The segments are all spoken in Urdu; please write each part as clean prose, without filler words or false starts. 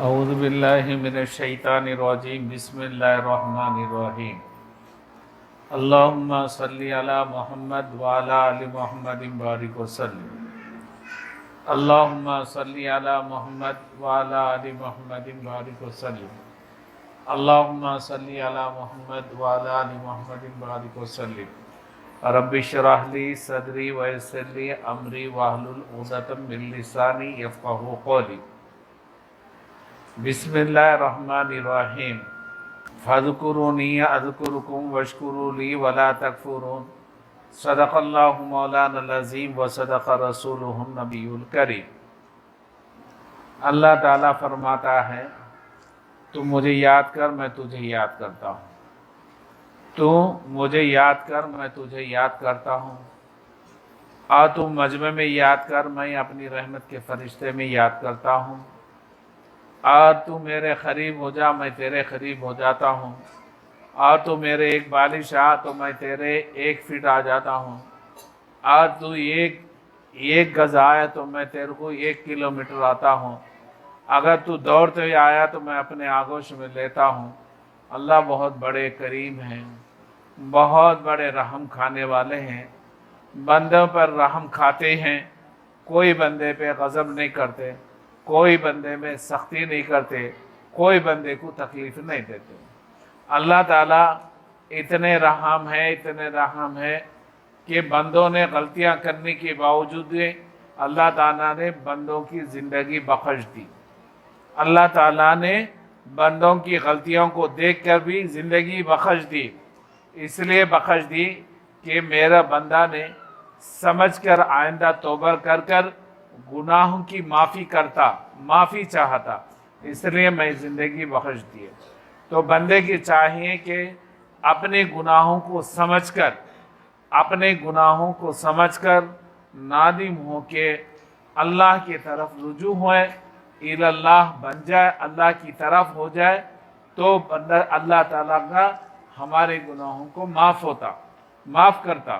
اعوذ باللہ من الشیطان الرجیم بسم اللہ الرحمن الرحیم اللہم صلی علی محمد وعلی آل محمد بارک وسلم اللہم صلی علی محمد وعلی آل محمد بارک وسلم اللہم صلی علی محمد وعلی آل محمد بارک وسلم رب اشرح لی صدری ویسر لی امری واحلل عقدۃ من لسانی یفقہوا قولی بسم اللہ الرحمن الرحیم فاذکرونی اذکرکم واشکروا لی ولا تکفرون صدق اللہ مولانا العظیم وصدق رسولہ النبی الکریم۔ اللہ تعالیٰ فرماتا ہے تو مجھے یاد کر میں تجھے یاد کرتا ہوں، تو مجھے یاد کر میں تجھے یاد کرتا ہوں، اور تو مجمع میں یاد کر میں اپنی رحمت کے فرشتے میں یاد کرتا ہوں، اور تو میرے قریب ہو جا میں تیرے قریب ہو جاتا ہوں، اور تو میرے ایک بالش آ تو میں تیرے 1 فٹ آ جاتا ہوں، اور تو ایک گز آیا تو میں تیرے کو 1 کلومیٹر آتا ہوں، اگر تو دوڑتے ہوئے آیا تو میں اپنے آغوش میں لیتا ہوں۔ اللہ بہت بڑے کریم ہیں، بہت بڑے رحم کھانے والے ہیں، بندوں پر رحم کھاتے ہیں، کوئی بندے پہ غضب نہیں کرتے، کوئی بندے میں سختی نہیں کرتے، کوئی بندے کو تکلیف نہیں دیتے۔ اللہ تعالیٰ اتنے رحم ہے کہ بندوں نے غلطیاں کرنے کے باوجود اللہ تعالیٰ نے بندوں کی زندگی بخش دی۔ اللہ تعالیٰ نے بندوں کی غلطیوں کو دیکھ کر بھی زندگی بخش دی، اس لیے بخش دی کہ میرا بندہ نے سمجھ کر آئندہ توبہ کر گناہوں کی معافی چاہتا، اس لیے میں زندگی بخش دی۔ تو بندے کی چاہیے کہ اپنے گناہوں کو سمجھ کر نادم ہو کے اللہ کی طرف رجوع ہوئے، اللہ بن جائے، اللہ کی طرف ہو جائے، تو بندہ اللہ تعالیٰ کا ہمارے گناہوں کو معاف کرتا،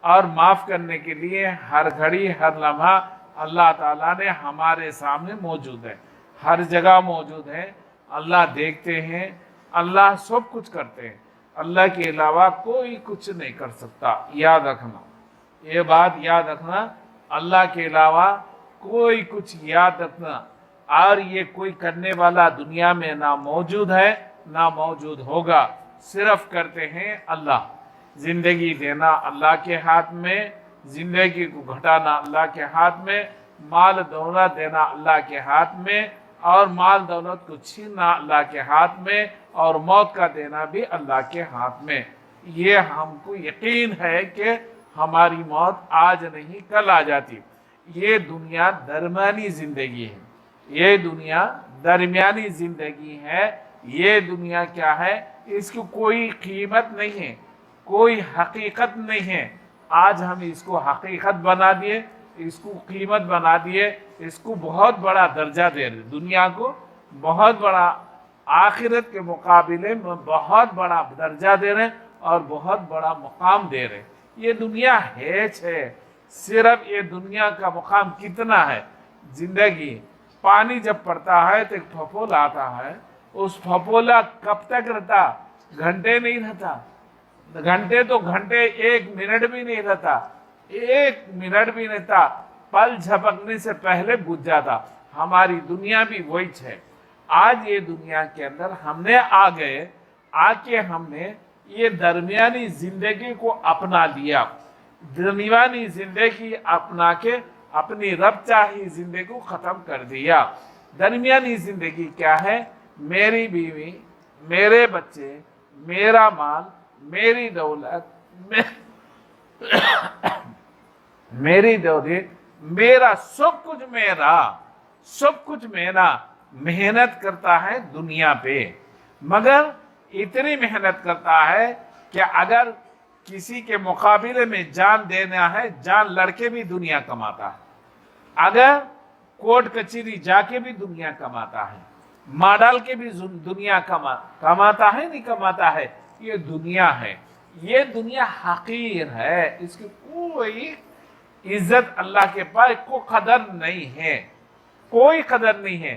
اور معاف کرنے کے لیے ہر گھڑی ہر لمحہ اللہ تعالیٰ نے ہمارے سامنے موجود ہے، ہر جگہ موجود ہے۔ اللہ دیکھتے ہیں، اللہ سب کچھ کرتے ہیں، اللہ کے علاوہ کوئی کچھ نہیں کر سکتا۔ یاد رکھنا، یہ بات یاد رکھنا، اللہ کے علاوہ کوئی کچھ یاد رکھنا، اور یہ کوئی کرنے والا دنیا میں نہ موجود ہے نہ موجود ہوگا، صرف کرتے ہیں اللہ۔ زندگی دینا اللہ کے ہاتھ میں، زندگی کو گھٹانا اللہ کے ہاتھ میں، مال دولت دینا اللہ کے ہاتھ میں، اور مال دولت کو چھیننا اللہ کے ہاتھ میں، اور موت کا دینا بھی اللہ کے ہاتھ میں۔ یہ ہم کو یقین ہے کہ ہماری موت آج نہیں کل آ جاتی۔ یہ دنیا درمیانی زندگی ہے، یہ دنیا درمیانی زندگی ہے۔ یہ دنیا کیا ہے؟ اس کی کوئی قیمت نہیں ہے، کوئی حقیقت نہیں ہے۔ آج ہم اس کو حقیقت بنا دیے، اس کو قیمت بنا دیے، اس کو بہت بڑا درجہ دے رہے، دنیا کو بہت بڑا، آخرت کے مقابلے میں بہت بڑا درجہ دے رہے اور بہت بڑا مقام دے رہے۔ یہ دنیا ہیچ ہے، صرف یہ دنیا کا مقام کتنا ہے؟ زندگی، پانی جب پڑتا ہے تو ایک پھپھولا آتا ہے، اس پھپھولا کب تک رہتا؟ گھنٹے نہیں رہتا، گھنٹے تو گھنٹے، 1 منٹ بھی نہیں رہتا، 1 منٹ بھی نہیں رہتا، پل جھپکنے سے پہلے بجھ جاتا۔ ہماری دنیا بھی وہی ہے۔ آج یہ دنیا کے اندر ہم نے آ کے ہم نے یہ درمیانی زندگی کو اپنا لیا، درمیانی زندگی اپنا کے اپنی رب چاہی زندگی کو ختم کر دیا۔ درمیانی زندگی کیا ہے؟ میری بیوی، میرے بچے، میرا مال، میری دولت، میرا سب کچھ میرا۔ محنت کرتا ہے دنیا پہ، مگر اتنی محنت کرتا ہے کہ اگر کسی کے مقابلے میں جان دینا ہے، جان لڑکے بھی دنیا کماتا ہے، اگر کورٹ کچہری جا کے بھی دنیا کماتا ہے، ماڈل کے بھی دنیا کماتا ہے، نہیں کماتا ہے۔ یہ دنیا ہے، یہ دنیا حقیر ہے، اس کی کوئی عزت اللہ کے پاس، کوئی قدر نہیں ہے، کوئی قدر نہیں ہے۔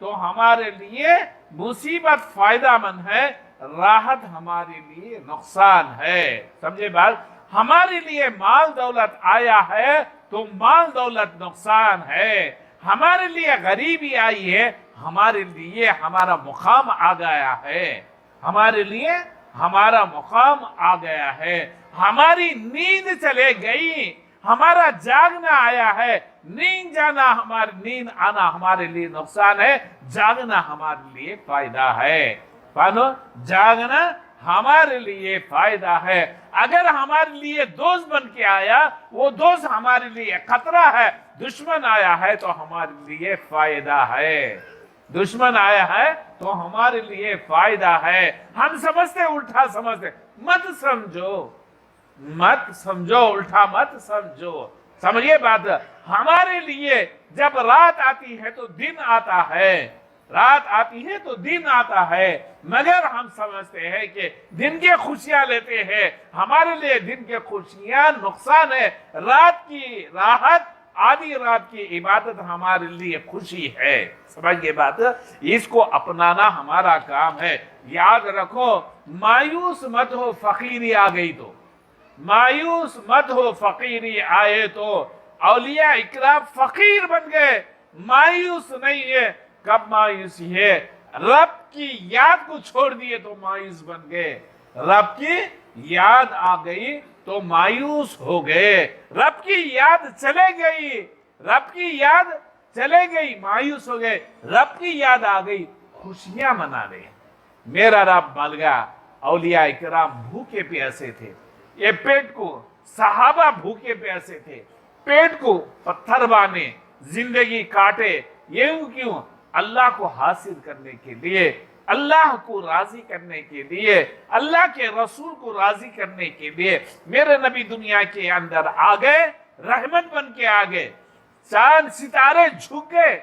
تو ہمارے لیے مصیبت فائدہ مند ہے، راحت ہمارے لیے نقصان ہے. سمجھے بات؟ ہمارے لیے مال دولت آیا ہے تو مال دولت نقصان ہے. ہمارے لیے غریبی آئی ہے، ہمارے لیے ہمارا مقام آ گیا ہے. ہمارے لیے ہمارا مقام آ گیا ہے. ہماری نیند چلے گئی، ہمارا جاگنا آیا ہے. نیند آنا ہمارے لیے نقصان ہے، جاگنا ہمارے لیے فائدہ ہے. جاگنا ہمارے لیے فائدہ ہے. اگر ہمارے لیے دوست بن کے آیا، وہ دوست ہمارے لیے خطرہ ہے. دشمن آیا ہے تو ہمارے لیے فائدہ ہے. دشمن آیا ہے تو ہمارے لیے فائدہ ہے. ہم سمجھتے الٹا سمجھتے. مت سمجھو الٹا مت سمجھو. سمجھیے بات. ہمارے لیے جب رات آتی ہے تو دن آتا ہے، رات آتی ہے تو دن آتا ہے، مگر ہم سمجھتے ہیں کہ دن کے خوشیاں لیتے ہیں. ہمارے لیے دن کے خوشیاں نقصان ہے. رات کی راحت، آدھی رات کی عبادت ہمارے لیے خوشی ہے. سمجھئے بات. اس کو اپنانا ہمارا کام ہے. یاد رکھو، مایوس مت ہو فقیری آ گئی تو، مایوس مت ہو فقیری آئے تو. اولیاء اکرام فقیر بن گئے، مایوس نہیں ہے. کب مایوسی ہے؟ رب کی یاد کو چھوڑ دیے تو مایوس بن گئے. رب کی یاد آ گئی تو مایوس ہو گئے. رب کی یاد چلے گئی، رب کی یاد چلے گئی، مایوس ہو گئے. رب کی یاد آ گئی، خوشیاں منا رہے. میرا رب مل گیا. اولیاء اکرام بھوکے پیاسے تھے. یہ پیٹ کو، صحابہ بھوکے پیاسے تھے، پیٹ کو پتھر بانے، زندگی کاٹے. یہ کیوں؟ اللہ کو حاصل کرنے کے لیے، اللہ کو راضی کرنے کے لیے، اللہ کے رسول کو راضی کرنے کے لیے. میرے نبی دنیا کے اندر آ گئے، رحمت بن کے آ گئے. چاند ستارے جھک گئے،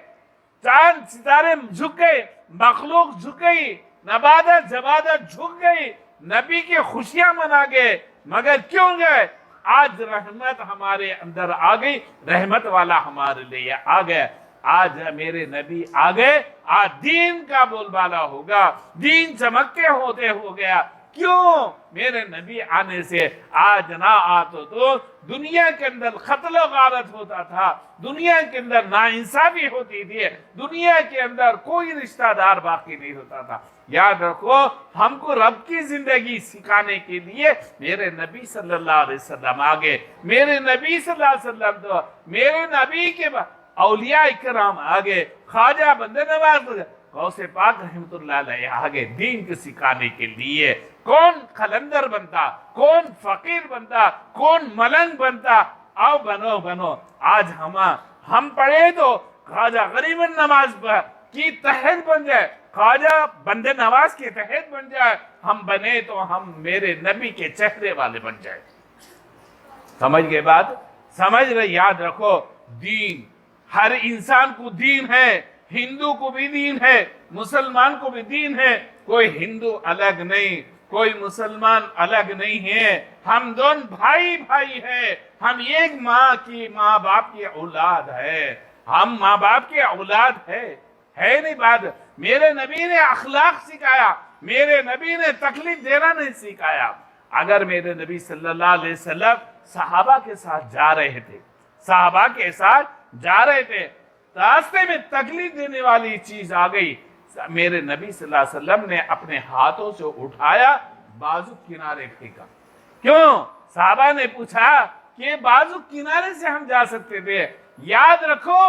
چاند ستارے جھک گئے، مخلوق جھک گئی، نبادت جبادت جھک گئی، نبی کی خوشیاں منا گئے. مگر کیوں گئے؟ آج رحمت ہمارے اندر آ گئی، رحمت والا ہمارے لیے آ گیا. آج میرے نبی آ گئے، آج دین کا بول بالا ہوگا، دین چمکتے ہوتے ہو گیا. کیوں؟ میرے نبی آنے سے. آج نہ آتا تو دنیا کے اندر قتل و غارت ہوتا تھا، دنیا کے اندر ناانصافی ہوتی تھی، دنیا کے اندر کوئی رشتہ دار باقی نہیں ہوتا تھا. یاد رکھو، ہم کو رب کی زندگی سکھانے کے لیے میرے نبی صلی اللہ علیہ وسلم آگے. میرے نبی صلی اللہ علیہ وسلم تو میرے نبی کے بعد اولیاء اکرام آگے، خواجہ بندے نواز غوث پاک رحمت اللہ علیہ آگے دین کو سکھانے کے لیے. کون قلندر بنتا، کون فقیر بنتا، کون ملنگ بنتا. آؤ بنو. آج ہم پڑھے تو خواجہ غریب نواز کی تحت بن جائے، خواجہ بندے نواز کے تحت بن جائے. ہم بنے تو ہم میرے نبی کے چہرے والے بن جائے. سمجھ گئے بات؟ سمجھ رہے؟ یاد رکھو، دین ہر انسان کو دین ہے. ہندو کو بھی دین ہے، مسلمان کو بھی دین ہے. کوئی ہندو الگ نہیں، کوئی مسلمان الگ نہیں ہے. ہم دونوں بھائی ہیں. ہم ایک ماں باپ کی اولاد ہے. ہم ماں باپ کی اولاد ہے نہیں بات. میرے نبی نے اخلاق سکھایا، میرے نبی نے تکلیف دینا نہیں سکھایا. اگر میرے نبی صلی اللہ علیہ وسلم صحابہ کے ساتھ جا رہے تھے، صحابہ کے ساتھ جا رہے تھے، راستے میں تکلیف دینے والی چیز آ گئی، میرے نبی صلی اللہ علیہ وسلم نے اپنے ہاتھوں سے اٹھایا، بازو کنارے پھینکا. کیوں؟ صحابہ نے پوچھا کہ بازو کنارے سے ہم جا سکتے تھے. یاد رکھو،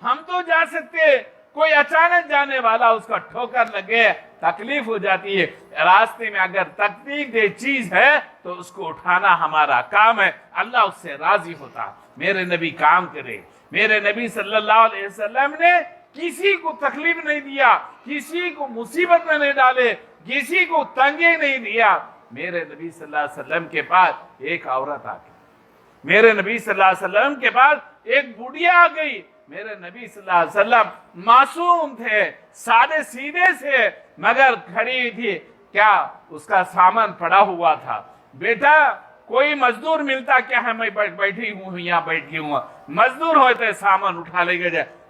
ہم تو جا سکتے، کوئی اچانک جانے والا اس کا ٹھوکر لگے، تکلیف ہو جاتی ہے. راستے میں اگر تکلیف دہ چیز ہے تو اس کو اٹھانا ہمارا کام ہے. اللہ اس سے راضی ہوتا. میرے نبی کام کرے. میرے نبی صلی اللہ علیہ وسلم نے کسی کو تکلیف نہیں دیا، کسی کو مصیبت میں نہیں ڈالے، کسی کو تنگی نہیں دیا. میرے نبی صلی اللہ علیہ وسلم کے پاس ایک عورت آ گئی، میرے نبی صلی اللہ علیہ وسلم کے پاس ایک بوڑھیا آ گئی. میرے نبی صلی اللہ علیہ وسلم معصوم تھے، سادے سیدھے سے، مگر کھڑی تھی. کیا اس کا سامان پڑا ہوا تھا. بیٹا کوئی مزدور ملتا کیا ہے؟ میں بیٹھی ہوں، یہاں بیٹھی ہوں. مزدور ہوتے سامان اٹھا لے گئے.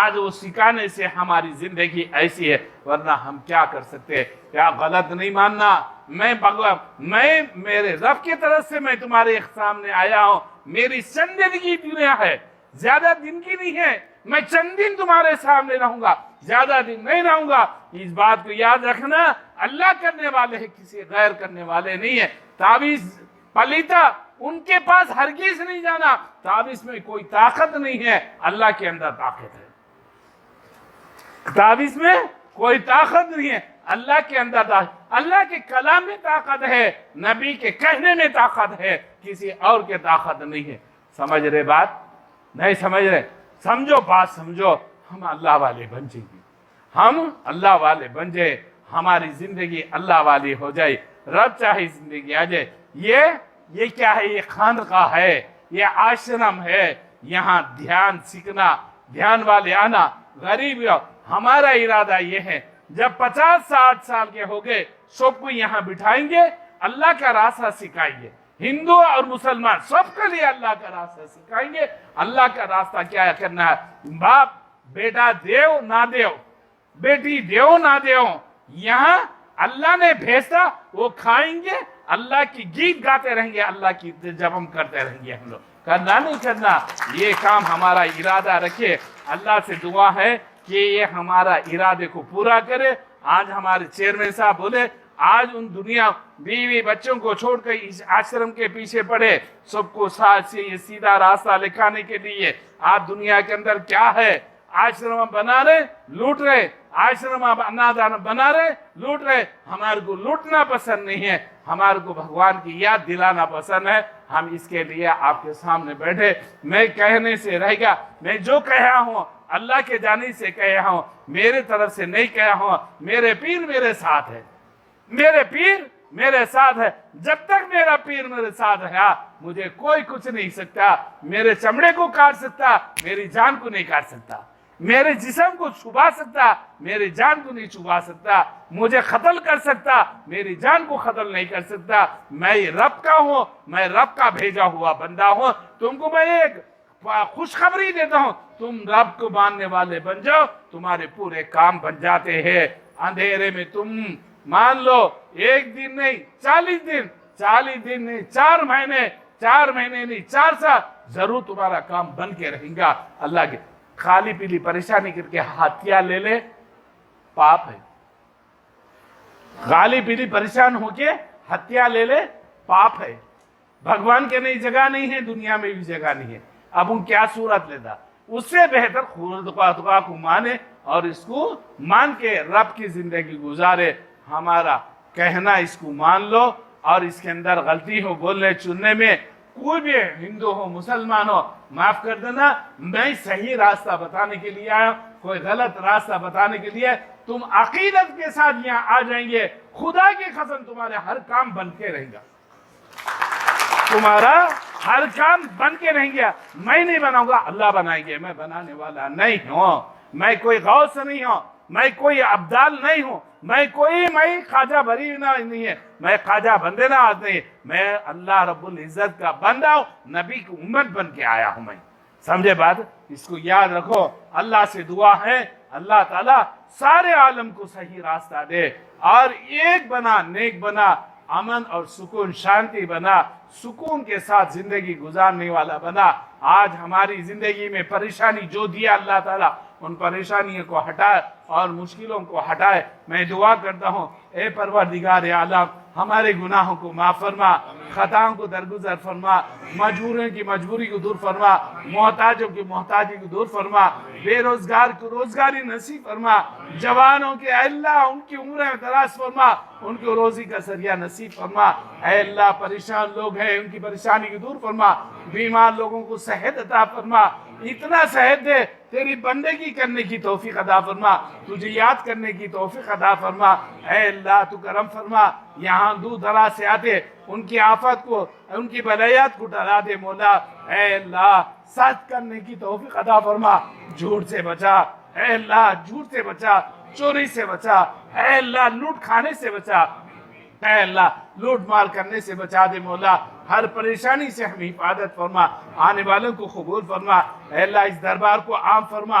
آج وہ سکھانے سے ہماری زندگی ایسی ہے، ورنہ ہم کیا کر سکتے ہیں؟ کیا غلط نہیں ماننا؟ میں میرے رب کی طرف سے میں تمہارے سامنے آیا ہوں، میری چند دن کی دنیا ہے، زیادہ دن کی نہیں ہے، میں چند دن تمہارے سامنے رہوں گا، زیادہ دن نہیں رہوں گا۔ اس بات کو یاد رکھنا، اللہ کرنے والے ہیں، کسی غیر کرنے والے نہیں ہے۔ تعویذ پلیتا ان کے پاس ہرگز نہیں جانا، تعویذ میں کوئی طاقت نہیں ہے، اللہ کے اندر طاقت ہے۔ تعویذ میں کوئی طاقت نہیں ہے، اللہ کے اندر طاقت، اللہ کے کلام میں طاقت ہے، نبی کے کہنے میں طاقت ہے، کسی اور کے طاقت نہیں ہے۔ سمجھ رہے بات؟ نہیں سمجھ رہے؟ سمجھو بات، سمجھو۔ ہم اللہ والے بن جائیں گے، ہم اللہ والے بن جائے، ہماری زندگی اللہ والی ہو جائے، رب چاہے زندگی آ جائے۔ یہ کیا ہے؟ یہ خانقاہ ہے، یہ آشرم ہے، یہاں دھیان سیکھنا، دھیان والے آنا، غریب۔ ہمارا ارادہ یہ ہے، جب 50-60 سال کے ہو گئے، سب کو یہاں بٹھائیں گے، اللہ کا راستہ سکھائیں گے، ہندو اور مسلمان سب کے لیے اللہ کا راستہ سکھائیں گے۔ اللہ کا راستہ کیا کرنا ہے؟ باپ بیٹا دیو نہ دیو، بیٹی دیو نہ دیو، یہاں اللہ نے بھیجا، وہ کھائیں گے، اللہ کی گیت گاتے رہیں گے، اللہ کی جب ہم کرتے رہیں گے۔ ہم لوگ کرنا نہیں کرنا، یہ کام ہمارا ارادہ رکھے۔ اللہ سے دعا ہے کہ یہ ہمارا ارادے کو پورا کرے۔ آج ہمارے چیئرمین صاحب بولے، آج ان دنیا بیوی بچوں کو چھوڑ کر اس آشرم کے پیچھے پڑے، سب کو ساتھ سے یہ سیدھا راستہ لکھانے کے لیے۔ آج دنیا کے اندر کیا ہے؟ آشرم بنا رہے، لوٹ رہے، آشرم انادان بنا رہے، لوٹ رہے۔ ہمارے کو لوٹنا پسند نہیں ہے، ہمارے کو بھگوان کی یاد دلانا پسند ہے۔ ہم اس کے لیے آپ کے سامنے بیٹھے۔ میں کہنے سے رہ گا، میں جو کہا ہوں اللہ کے جانب سے کہا ہوں، میرے طرف سے نہیں کہا ہوں۔ میرے پیر میرے ساتھ ہے، میرے پیر میرے ساتھ ہے۔ جب تک میرا پیر میرے ساتھ ہے، مجھے کوئی کچھ نہیں سکتا۔ میرے چمڑے کو کاٹ سکتا، میری جان کو نہیں کاٹ سکتا۔ میرے جسم کو چھپا سکتا، میری جان کو نہیں چھپا سکتا۔ مجھے قتل کر سکتا، میری جان کو قتل نہیں کر سکتا۔ میں رب کا ہوں، میں رب کا بھیجا ہوا بندہ ہوں۔ تم کو میں ایک خوشخبری دیتا ہوں، تم رب کو ماننے والے بن جاؤ، تمہارے پورے کام بن جاتے ہیں۔ اندھیرے میں تم مان لو، ایک دن نہیں 40 دن، 40 دن نہیں 4 مہینے، 4 مہینے نہیں 4 سال، ضرور تمہارا کام بن کے رہیں گا۔ اللہ کے خالی پیلی پریشانی کر کے ہتھیار لے لے، پاپ ہے۔ خالی پیلی پریشان ہو کے ہتھیار لے لے، پاپ ہے۔ بھگوان کے نہیں جگہ نہیں ہے، دنیا میں بھی جگہ نہیں ہے۔ اب ان کیا صورت لیتا؟ اس سے بہتر خدا کو مانے اور اس کو مان کے رب کی زندگی گزارے۔ ہمارا کہنا اس کو مان لو، اور اس کے اندر غلطی ہو بولنے چننے میں، کوئی بھی ہندو ہو مسلمان ہو، معاف کر دینا۔ میں صحیح راستہ بتانے کے لیے آیا، کوئی غلط راستہ بتانے کے لیے۔ تم عقیدت کے ساتھ یہاں آ جائیں گے، خدا کی قسم تمہارے ہر کام بن کے رہیں گا، تمہارا ہر کام بن کے رہیں گے۔ میں نہیں بناؤں گا، اللہ بنائیں گے، میں بنانے والا نہیں ہوں۔ میں کوئی غوث نہیں ہوں، میں کوئی عبدال نہیں ہوں، میں خواجہ بری نہیں ہے، میں خواجہ بندے نواز نہیں، میں اللہ رب العزت کا بندہ ہوں، نبی کی امت بن کے آیا ہوں میں۔ سمجھے بات؟ اس کو یاد رکھو۔ اللہ سے دعا ہے اللہ تعالیٰ سارے عالم کو صحیح راستہ دے، اور ایک بنا، نیک بنا، امن اور سکون شانتی بنا، سکون کے ساتھ زندگی گزارنے والا بنا۔ آج ہماری زندگی میں پریشانی جو دیا اللہ تعالیٰ، ان پریشانیوں کو ہٹائے اور مشکلوں کو ہٹائے۔ میں دعا کرتا ہوں، اے پروردگار عالم، ہمارے گناہوں کو معاف فرما، خطاؤں کو درگزر فرما، مجبوروں کی مجبوری کو دور فرما، محتاجوں کی محتاجی کو دور فرما، بے روزگار کو روزگاری نصیب فرما، جوانوں کے اے اللہ ان کی عمریں دراز فرما، ان کو روزی کا ذریعہ نصیب فرما۔ اے اللہ پریشان لوگ ہیں، ان کی پریشانی کو دور فرما، بیمار لوگوں کو صحت عطا فرما، اتنا صحت دے تیری بندگی کرنے کی توفیق عطا فرما، تجھے یاد کرنے کی توفیق عطا فرما۔ اے اللہ تو کرم فرما، یہاں دور دراز سے آتے ان کی آفت کو، ان کی بلایات کو ٹلا دے مولا۔ اے اللہ سچ کرنے کی توفیق عطا فرما، جھوٹ سے بچا، اے اللہ جھوٹ سے بچا، چوری سے بچا، اے اللہ لوٹ کھانے سے بچا، اے اللہ لوٹ مار کرنے سے بچا دے مولا۔ ہر پریشانی سے ہمیں حفاظت فرما، آنے والوں کو قبول فرما۔ اے اللہ اس دربار کو عام فرما،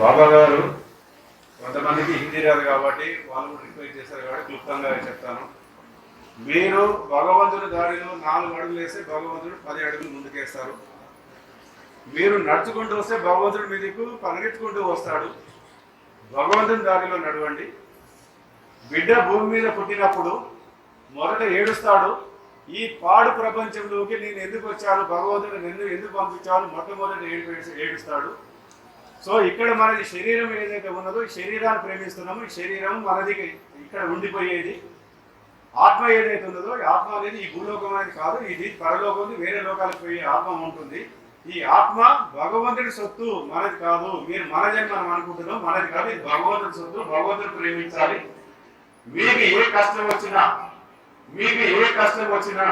బాబా గారు కొంతమందికి హిందీ రాదు కాబట్టి వాళ్ళు రిక్వెస్ట్ చేశారు కాబట్టి క్లుప్తంగా చెప్తాను. మీరు భగవంతుడి దారిలో 4 అడుగులు వేస్తే భగవంతుడు 10 అడుగులు ముందుకేస్తారు. మీరు నడుచుకుంటూ వస్తే భగవంతుడు మీదకు పరిగెత్తుకుంటూ వస్తాడు. భగవంతుని దారిలో నడవండి. బిడ్డ భూమి మీద పుట్టినప్పుడు మొదట ఏడుస్తాడు. ఈ పాడు ప్రపంచంలోకి నేను ఎందుకు వచ్చాను, భగవంతుడు నన్ను ఎందుకు పంపించాను, మొట్టమొదటి ఏడుస్తాడు. సో ఇక్కడ మనది శరీరం ఏదైతే ఉన్నదో ఈ శరీరాన్ని ప్రేమిస్తున్నాము. ఈ శరీరం మనది ఇక్కడ ఉండిపోయేది. ఆత్మ ఏదైతే ఉన్నదో ఈ ఆత్మ అనేది ఈ భూలోకం అనేది కాదు, ఇది పరలోకం, వేరే లోకాలకు పోయే ఆత్మ ఉంటుంది. ఈ ఆత్మ భగవంతుడి సొత్తు, మనది కాదు. మీరు మనదని మనం అనుకుంటున్నాం, మనది కాదు, ఇది భగవంతుడి సొత్తు. భగవంతుడు ప్రేమించాలి. మీకు ఏ కష్టం వచ్చినా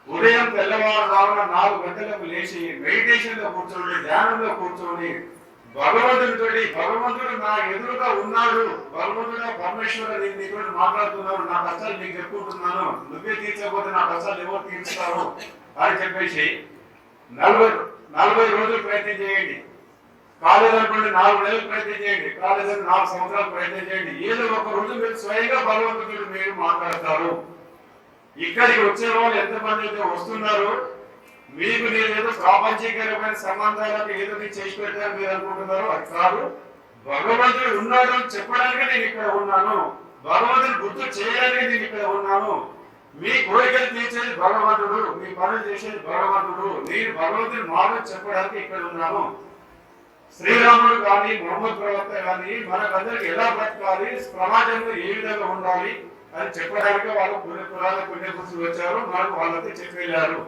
ఉదయం తెల్లవారుజామున 4 గంటలకు లేచి మెడిటేషన్ లో కూర్చోండి, ధ్యానంలో కూర్చోండి. భగవంతుడు నా ఎదురుగా ఉన్నాడు, భగవంతుడు పరమేశ్వరుడు నేను నీతో మాట్లాడుతున్నాను, నా కష్టాలు నీకు చెప్పుకుంటున్నాను, నువ్వే తీర్చకపోతే నా కష్టాలు ఎవరు తీర్చుతారు అని చెప్పేసి 40 రోజులు ప్రయత్నం చేయండి. కాలేదనుకోండి 4 నెలలు ప్రయత్నం చేయండి, కాలేదని 4 సంవత్సరాలు ప్రయత్నం చేయండి. ఏదో ఒక రోజు మీరు స్వయంగా భగవంతుడు మీరు మాట్లాడతారు. ఇక్కడికి వచ్చే వాళ్ళు ఎంతమంది అయితే వస్తున్నారో మీకు నేను ఏదో ప్రాపంచికరమైన సంబంధాలకు ఏదో చేసి పెట్టాను మీరు అనుకుంటున్నారు, అది కాదు. భగవంతుడు ఉన్నాడు అని చెప్పడానికి నేను ఇక్కడ ఉన్నాను, భగవంతుని గుర్తు చేయడానికి నేను ఇక్కడ ఉన్నాను. మీ కోరికలు తీర్చేది భగవంతుడు, మీ పనులు చేసేది భగవంతుడు. నేను భగవంతుని మార్గం చెప్పడానికి ఇక్కడ ఉన్నాను. శ్రీరాముడు కానీ మొహమ్మద్ ప్రవక్త కానీ మనకందరికి ఎలా బ్రతకాలి, సమాజంలో ఏ విధంగా ఉండాలి అని చెప్పడానికి వాళ్ళు పుణ్యపురుషులు వచ్చారు, మనకు వాళ్ళతో చెప్పి వెళ్ళారు.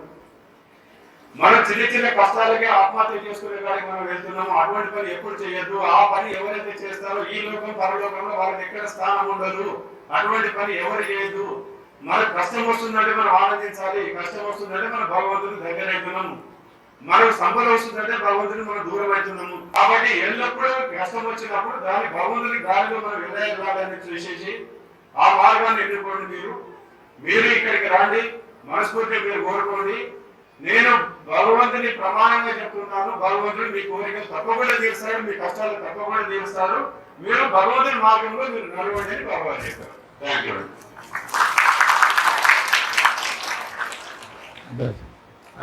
మనం చిన్న కష్టాలకే ఆత్మహత్య చేసుకునే కాడికి మనం వెళ్తున్నాము. అటువంటి పని ఎప్పుడు చేయొద్దు. ఆ పని ఎవరైతే చేస్తారో ఈ లోకం పరలోకంలో వాళ్ళకి ఎక్కడ స్థానం ఉండదు. అటువంటి పని ఎవరు చేయొద్దు. మనకు కష్టం వస్తుందంటే మనం ఆనందించాలి, కష్టం వస్తుందంటే మనం భగవంతుని దగ్గర అవుతున్నాము, మనకు సంపద వస్తుందంటే భగవంతుని మనం దూరం అవుతున్నాము. కాబట్టి ఎల్లప్పుడూ కష్టం వచ్చినప్పుడు దాని భగవంతుని దారిలో మనం వెళ్ళాలని చూసేసి ఆ మార్గాన్ని ఎన్నుకోండి. మీరు ఇక్కడికి రండి, మనస్ఫూర్తిగా మీరు కోరుకోండి. నేను భగవంతుని ప్రమాణంగా చెప్తున్నాను, భగవంతుడు మీ కోరికలు తప్పకుండా తీరుస్తాడు, మీ కష్టాలు తప్పకుండా తీరుస్తాడు. మీరు భగవంతుని మార్గంలో మీరు నడవండి అని భగవాన్ చెప్పారు. Thank you.